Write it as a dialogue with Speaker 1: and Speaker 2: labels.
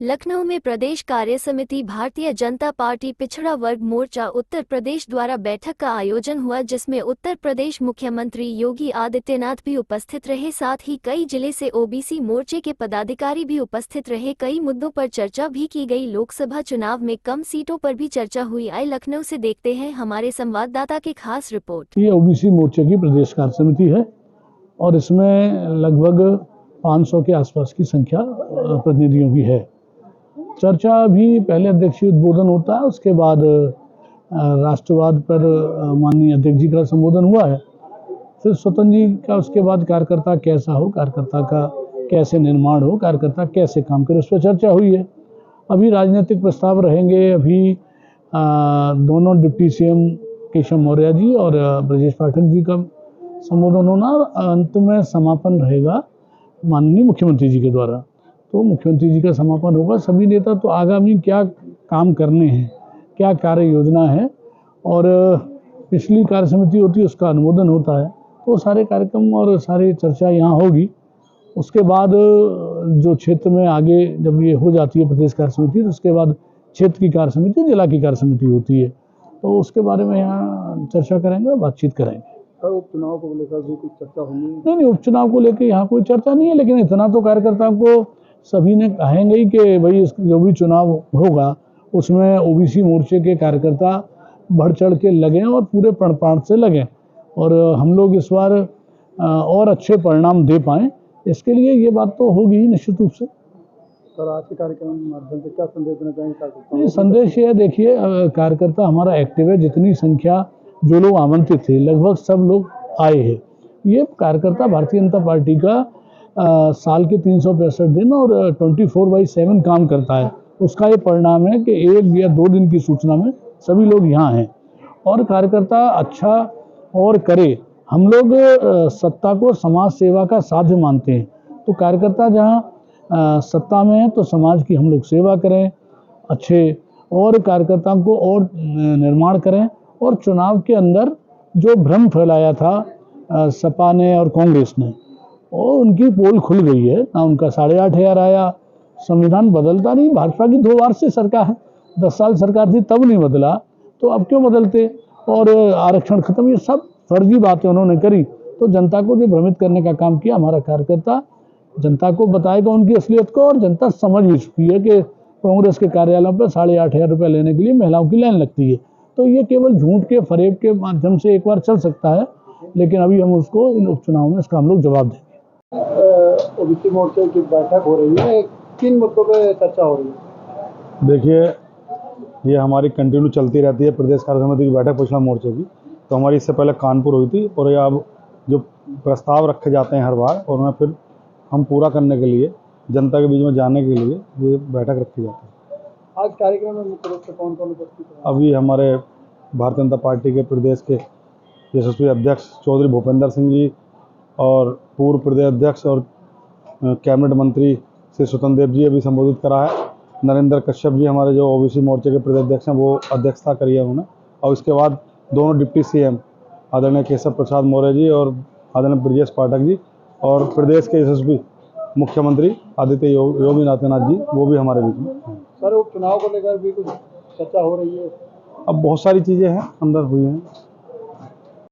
Speaker 1: लखनऊ में प्रदेश कार्य समिति भारतीय जनता पार्टी पिछड़ा वर्ग मोर्चा उत्तर प्रदेश द्वारा बैठक का आयोजन हुआ, जिसमें उत्तर प्रदेश मुख्यमंत्री योगी आदित्यनाथ भी उपस्थित रहे। साथ ही कई जिले से ओबीसी मोर्चे के पदाधिकारी भी उपस्थित रहे। कई मुद्दों पर चर्चा भी की गई। लोकसभा चुनाव में कम सीटों पर भी चर्चा हुई। आए लखनऊ से देखते हैं हमारे संवाददाता की खास रिपोर्ट।
Speaker 2: ये ओबीसी मोर्चे की प्रदेश कार्य समिति है और इसमें लगभग 500 के आसपास की संख्या प्रतिनिधियों की है। चर्चा भी पहले अध्यक्षीय उद्बोधन होता है, उसके बाद राष्ट्रवाद पर माननीय अध्यक्ष जी का संबोधन हुआ है, फिर स्वतंत्र जी का, उसके बाद कार्यकर्ता कैसा हो, कार्यकर्ता का कैसे निर्माण हो, कार्यकर्ता कैसे काम करे, उस पर चर्चा हुई है। अभी राजनीतिक प्रस्ताव रहेंगे। अभी दोनों डिप्टी सीएम केशव मौर्य जी और ब्रजेश पाठक जी का संबोधन होना, अंत में समापन रहेगा माननीय मुख्यमंत्री जी के द्वारा। तो मुख्यमंत्री जी का समापन होगा। सभी नेता तो आगामी क्या काम करने हैं, क्या कार्य योजना है, और पिछली कार्य समिति होती है उसका अनुमोदन होता है, तो सारे कार्यक्रम और सारी चर्चा यहाँ होगी। उसके बाद जो क्षेत्र में आगे जब ये हो जाती है प्रदेश कार्य समिति, तो उसके बाद क्षेत्र की कार्य समिति, जिला की कार्य समिति होती है, तो उसके बारे में यहाँ चर्चा करेंगे और बातचीत करेंगे।
Speaker 3: उपचुनाव को लेकर भी कुछ चर्चा होगी?
Speaker 2: नहीं, उपचुनाव को लेकर यहाँ कोई चर्चा नहीं है, लेकिन इतना तो कार्यकर्ताओं को सभी ने कहेंगे ही कि भाई जो भी चुनाव होगा उसमें ओबीसी मोर्चे के कार्यकर्ता बढ़ चढ़ के लगें और पूरे प्रण से लगें, और हम लोग इस बार और अच्छे परिणाम दे पाएँ, इसके लिए ये बात तो होगी ही निश्चित रूप से।
Speaker 3: सर, आज के कार्यक्रम के माध्यम से क्या संदेश देना चाहेंगे?
Speaker 2: ये संदेश ये देखिए, कार्यकर्ता हमारा एक्टिव है। जितनी संख्या जो लोग आमंत्रित थे लगभग सब लोग आए हैं। ये कार्यकर्ता भारतीय जनता पार्टी का साल के 365 दिन और 24/7 काम करता है। उसका ये परिणाम है कि 1 या 2 दिन की सूचना में सभी लोग यहाँ हैं, और कार्यकर्ता अच्छा और करे। हम लोग सत्ता को समाज सेवा का साध्य मानते हैं, तो कार्यकर्ता जहाँ सत्ता में है तो समाज की हम लोग सेवा करें अच्छे, और कार्यकर्ताओं को और निर्माण करें। और चुनाव के अंदर जो भ्रम फैलाया था सपा ने और कांग्रेस ने, और उनकी पोल खुल गई है ना। उनका 8,500 आया। संविधान बदलता नहीं, भाजपा की 2 बार से सरकार है, 10 साल सरकार थी तब नहीं बदला, तो अब क्यों बदलते? और आरक्षण खत्म, ये सब फर्जी बातें उन्होंने करी। तो जनता को जो भ्रमित करने का काम किया, हमारा कार्यकर्ता जनता को बताएगा उनकी असलियत को, और जनता समझ भी चुकी है कि कांग्रेस के कार्यालयों पर 8,500 रुपये लेने के लिए महिलाओं की लाइन लगती है। तो ये केवल झूठ के फरेब के माध्यम से एक बार चल सकता है, लेकिन अभी हम उसको इन उपचुनाव में इसका हम लोग जवाब देंगे।
Speaker 3: ओबीसी मोर्चे की बैठक हो रही है, किन मुद्दों पर चर्चा हो रही है?
Speaker 4: देखिए, ये हमारी कंटिन्यू चलती रहती है प्रदेश कार्य समिति की बैठक पिछड़ा मोर्चे की। तो हमारी इससे पहले कानपुर हुई थी, और ये अब जो प्रस्ताव रखे जाते हैं हर बार, और उन्हें फिर हम पूरा करने के लिए, जनता के बीच में जाने के लिए ये बैठक रखी जाती है।
Speaker 3: आज कार्यक्रम में मुख्य रूप से कौन कौन उपस्थित है?
Speaker 4: अभी हमारे भारतीय जनता पार्टी के प्रदेश के यशस्वी अध्यक्ष चौधरी भूपेंद्र सिंह जी, और पूर्व प्रदेश अध्यक्ष और कैबिनेट मंत्री श्री स्वतंत्र देव जी अभी संबोधित करा है। नरेंद्र कश्यप जी हमारे जो ओबीसी मोर्चे के प्रदेश अध्यक्ष हैं, वो अध्यक्षता करी है उन्होंने। और इसके बाद दोनों डिप्टी सीएम आदरणीय केशव प्रसाद मौर्य जी और आदरणीय ब्रजेश पाठक जी, और प्रदेश के यशस्वी मुख्यमंत्री आदित्य योगी आदित्यनाथ जी, वो भी हमारे बीच में हैं।
Speaker 3: सर, उपचुनाव को लेकर भी कुछ चर्चा हो रही है?
Speaker 4: अब बहुत सारी चीज़ें हैं, अंदर हुई हैं।